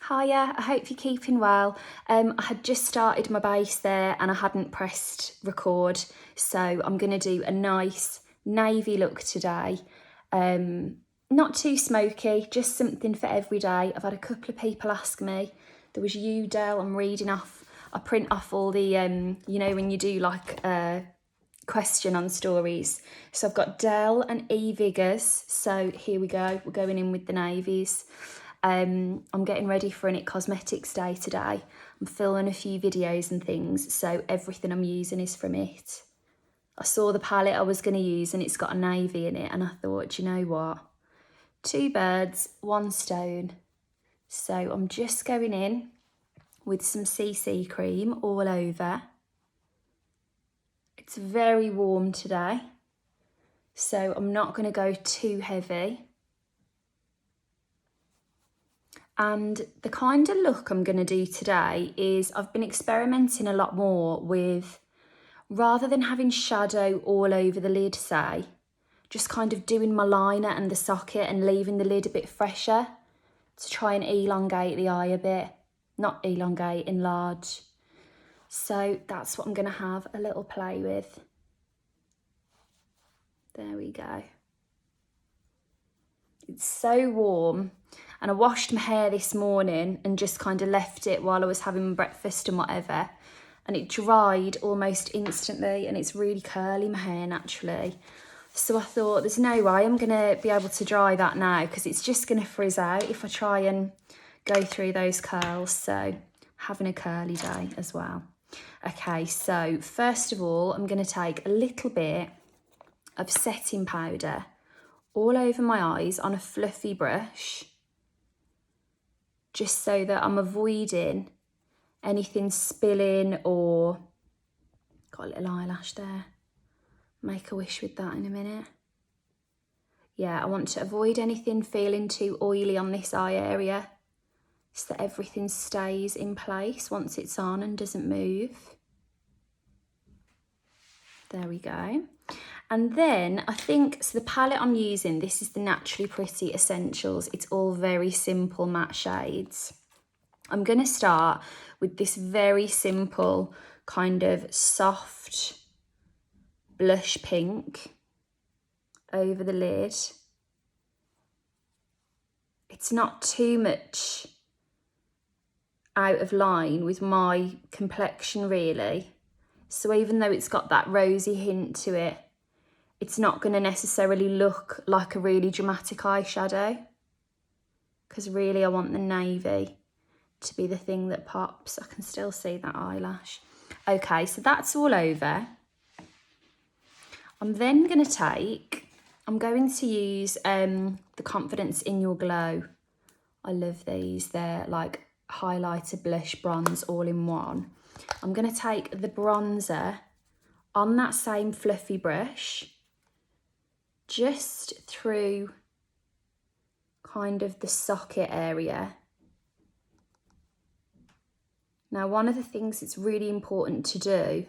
Hiya, I hope you're keeping well. I had just started my base there and I hadn't pressed record, so I'm going to do a nice navy look today. Not too smoky, just something for every day. I've had a couple of people ask me. There was you, Del, I'm reading off, I print off all the, you know, when you do like a question on stories. So I've got Del and E Viggers, so here we go, we're going in with the navies. I'm getting ready for an It Cosmetics day today. I'm filming a few videos and things, so everything I'm using is from It. I saw the palette I was going to use and it's got a navy in it, and I thought, do you know what? 2 birds, 1 stone. So I'm just going in with some CC cream all over. It's very warm today, so I'm not going to go too heavy. And the kind of look I'm going to do today is I've been experimenting a lot more with, rather than having shadow all over the lid, say, just kind of doing my liner and the socket and leaving the lid a bit fresher to try and elongate the eye a bit. Not elongate, enlarge. So that's what I'm going to have a little play with. There we go. It's so warm, and I washed my hair this morning and just kind of left it while I was having my breakfast and whatever, and it dried almost instantly, and it's really curly, my hair, naturally. So I thought, there's no way I'm going to be able to dry that now because it's just going to frizz out if I try and go through those curls. So having a curly day as well. Okay, so first of all, I'm going to take a little bit of setting powder all over my eyes on a fluffy brush, just so that I'm avoiding anything spilling or, got a little eyelash there, make a wish with that in a minute. Yeah, I want to avoid anything feeling too oily on this eye area so that everything stays in place once it's on and doesn't move. There we go. And then I think, so the palette I'm using, this is the Naturally Pretty Essentials. It's all very simple matte shades. I'm going to start with this very simple kind of soft blush pink over the lid. It's not too much out of line with my complexion really. So even though it's got that rosy hint to it, it's not going to necessarily look like a really dramatic eyeshadow, because really I want the navy to be the thing that pops. I can still see that eyelash. Okay, so that's all over. I'm then going to use the Confidence in Your Glow. I love these. They're like highlighter, blush, bronze all in one. I'm going to take the bronzer on that same fluffy brush, just through kind of the socket area. Now, one of the things that's really important to do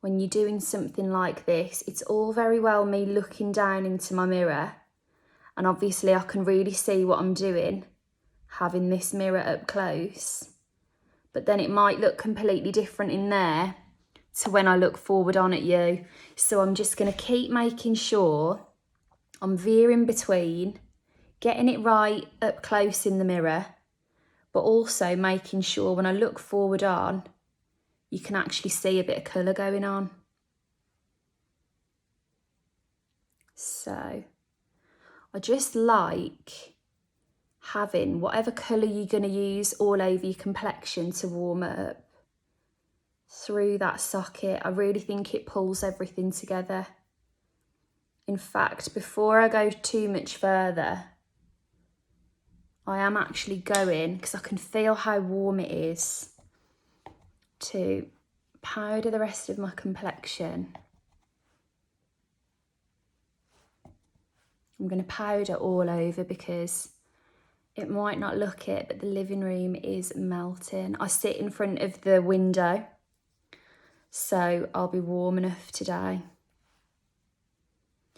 when you're doing something like this, it's all very well me looking down into my mirror, and obviously I can really see what I'm doing having this mirror up close, but then it might look completely different in there to when I look forward on at you. So I'm just going to keep making sure I'm veering between getting it right up close in the mirror, but also making sure when I look forward on, you can actually see a bit of colour going on. So I just like having whatever colour you're going to use all over your complexion to warm it up through that socket. I really think it pulls everything together. In fact, before I go too much further, I am actually going, because I can feel how warm it is, to powder the rest of my complexion. I'm going to powder all over because it might not look it, but the living room is melting. I sit in front of the window, so I'll be warm enough today.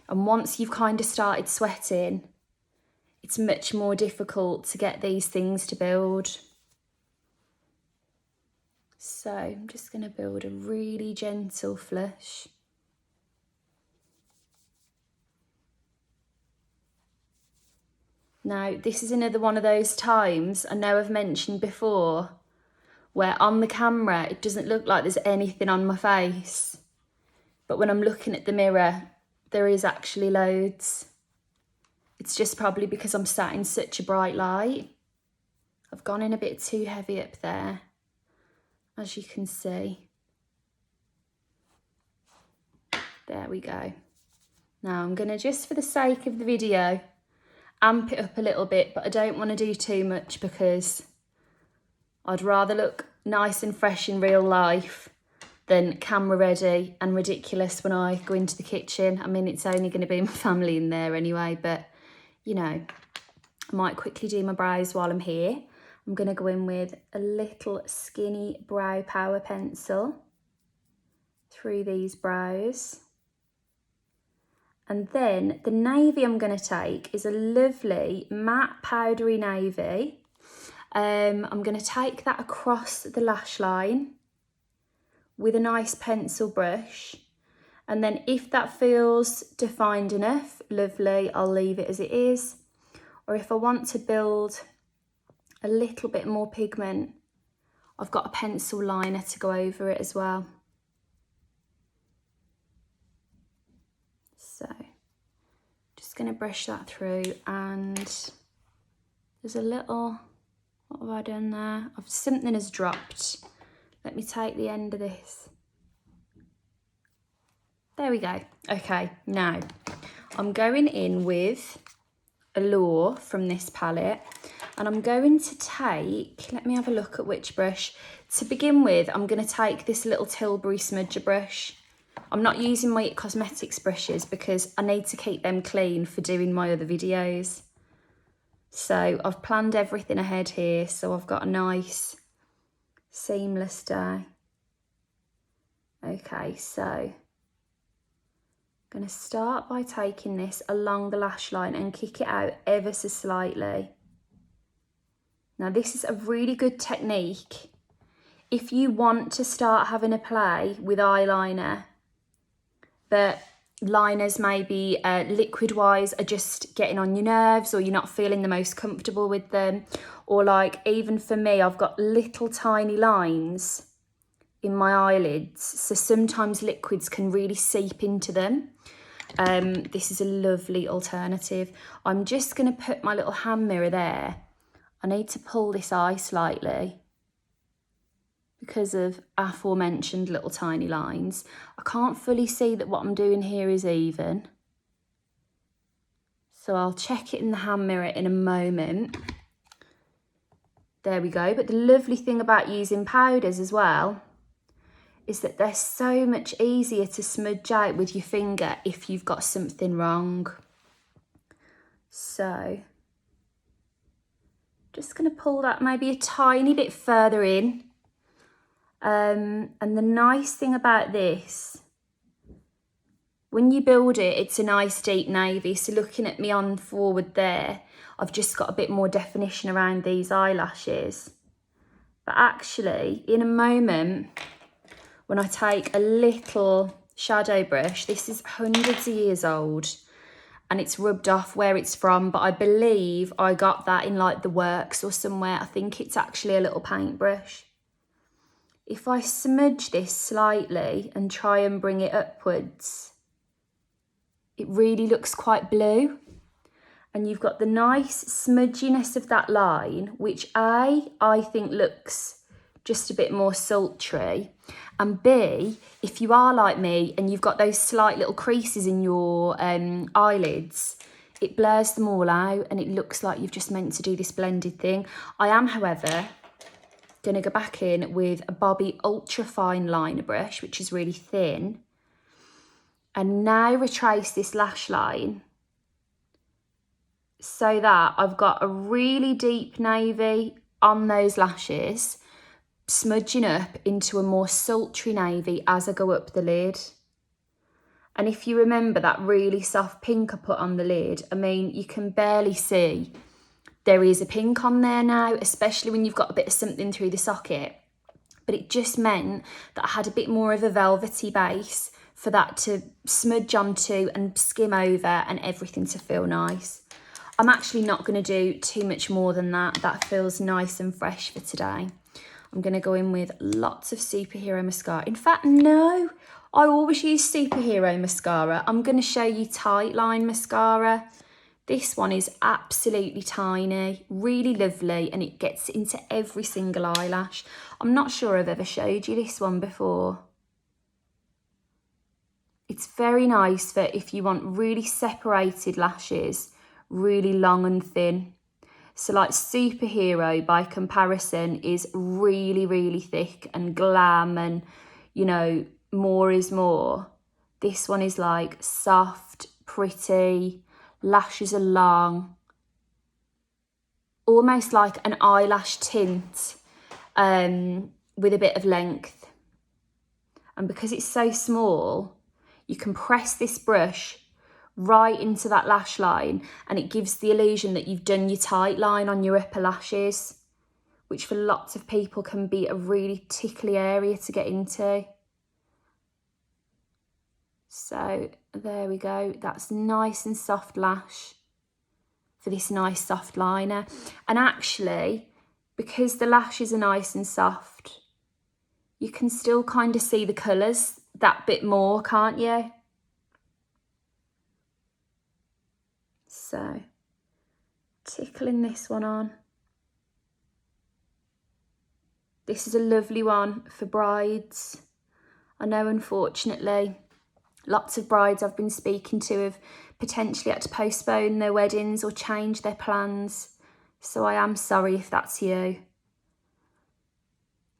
And once you've kind of started sweating, it's much more difficult to get these things to build. So I'm just going to build a really gentle flush. Now, this is another one of those times I know I've mentioned before where on the camera it doesn't look like there's anything on my face, but when I'm looking at the mirror there is actually loads. It's just probably because I'm sat in such a bright light. I've gone in a bit too heavy up there, as you can see. There we go. Now I'm going to, just for the sake of the video, amp it up a little bit, but I don't want to do too much because I'd rather look nice and fresh in real life than camera ready and ridiculous when I go into the kitchen. I mean, it's only going to be my family in there anyway, but you know, I might quickly do my brows while I'm here. I'm going to go in with a little skinny brow power pencil through these brows. And then the navy I'm going to take is a lovely matte powdery navy. I'm going to take that across the lash line with a nice pencil brush. And then if that feels defined enough, lovely, I'll leave it as it is. Or if I want to build a little bit more pigment, I've got a pencil liner to go over it as well. So just going to brush that through, and there's a little, what have I done there? Something has dropped. Let me take the end of this. There we go. Okay, now I'm going in with Allure from this palette, and I'm going to take, let me have a look at which brush. To begin with, I'm going to take this little Tilbury smudger brush. I'm not using my It Cosmetics brushes because I need to keep them clean for doing my other videos. So I've planned everything ahead here, so I've got a nice seamless day. Okay, so I'm going to start by taking this along the lash line and kick it out ever so slightly. Now this is a really good technique if you want to start having a play with eyeliner, but liners maybe liquid wise are just getting on your nerves, or you're not feeling the most comfortable with them, or like even for me, I've got little tiny lines in my eyelids, so sometimes liquids can really seep into them. This is a lovely alternative. I'm just going to put my little hand mirror there. I need to pull this eye slightly because of aforementioned little tiny lines. I can't fully see that what I'm doing here is even, so I'll check it in the hand mirror in a moment. There we go. But the lovely thing about using powders as well is that they're so much easier to smudge out with your finger if you've got something wrong. So just going to pull that maybe a tiny bit further in. And the nice thing about this, when you build it, it's a nice deep navy. So looking at me on forward there, I've just got a bit more definition around these eyelashes. But actually, in a moment, when I take a little shadow brush, this is hundreds of years old and it's rubbed off where it's from, but I believe I got that in like the works or somewhere. I think it's actually a little paintbrush. If I smudge this slightly and try and bring it upwards, it really looks quite blue. And you've got the nice smudginess of that line, which I think looks just a bit more sultry. And B, if you are like me and you've got those slight little creases in your eyelids, it blurs them all out and it looks like you've just meant to do this blended thing. I am, however, going to go back in with a Bobbi Ultra Fine Liner Brush, which is really thin. And now retrace this lash line so that I've got a really deep navy on those lashes, smudging up into a more sultry navy as I go up the lid. And if you remember that really soft pink I put on the lid, I mean, you can barely see there is a pink on there now, especially when you've got a bit of something through the socket. But it just meant that I had a bit more of a velvety base for that to smudge onto and skim over and everything to feel nice. I'm actually not going to do too much more than that. That feels nice and fresh for today. I'm going to go in with lots of Superhero mascara. In fact, no, I always use Superhero mascara. I'm going to show you Tightline Mascara. This one is absolutely tiny, really lovely, and it gets into every single eyelash. I'm not sure I've ever showed you this one before. It's very nice for if you want really separated lashes, really long and thin. So like Superhero by comparison is really, really thick and glam and, you know, more is more. This one is like soft, pretty, lashes are long, almost like an eyelash tint with a bit of length. And because it's so small, you can press this brush right into that lash line and it gives the illusion that you've done your tight line on your upper lashes, which for lots of people can be a really tickly area to get into. So there we go, that's nice and soft lash for this nice soft liner. And actually, because the lashes are nice and soft, you can still kind of see the colours that bit more, can't you? So, tickling this one on. This is a lovely one for brides. I know, unfortunately, lots of brides I've been speaking to have potentially had to postpone their weddings or change their plans. So I am sorry if that's you.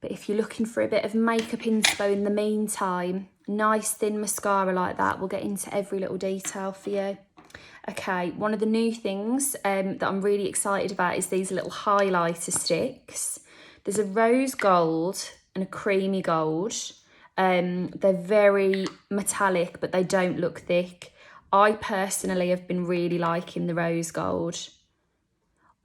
But if you're looking for a bit of makeup inspo in the meantime, nice thin mascara like that will get into every little detail for you. Okay, one of the new things that I'm really excited about is these little highlighter sticks. There's a rose gold and a creamy gold. They're very metallic, but they don't look thick. I personally have been really liking the rose gold.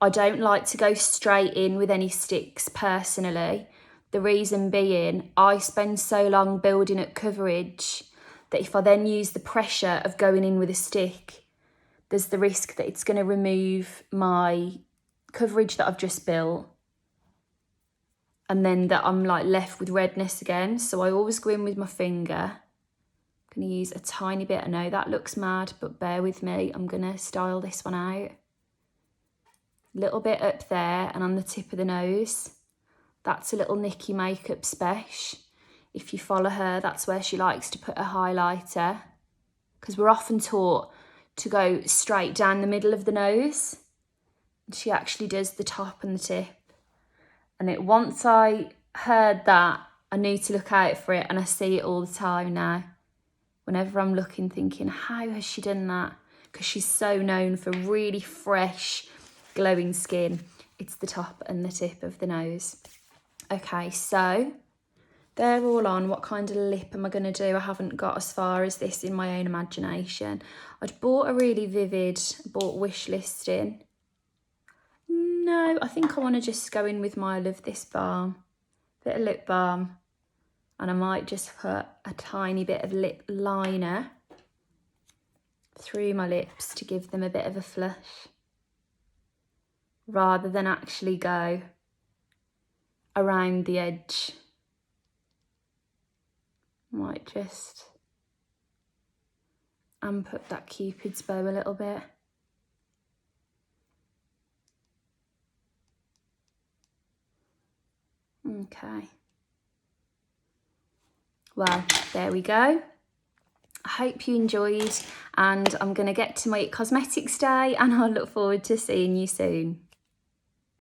I don't like to go straight in with any sticks personally. The reason being, I spend so long building up coverage that if I then use the pressure of going in with a stick, there's the risk that it's going to remove my coverage that I've just built, and then that I'm like left with redness again. So I always go in with my finger. I'm going to use a tiny bit. I know that looks mad, but bear with me. I'm going to style this one out. Little bit up there and on the tip of the nose. That's a little Nikki makeup special. If you follow her, that's where she likes to put a highlighter, because we're often taught to go straight down the middle of the nose. And she actually does the top and the tip. And once I heard that, I knew to look out for it, and I see it all the time now. Whenever I'm looking, thinking, how has she done that? Because she's so known for really fresh, glowing skin. It's the top and the tip of the nose. Okay, so they're all on. What kind of lip am I going to do? I haven't got as far as this in my own imagination. I'd bought a really vivid, bought wish listing. No, I think I want to just go in with my Love This balm. Bit of lip balm. And I might just put a tiny bit of lip liner through my lips to give them a bit of a flush, rather than actually go around the edge. Might just amp up that Cupid's bow a little bit. Okay. Well, there we go. I hope you enjoyed, and I'm going to get to my cosmetics day, and I look forward to seeing you soon.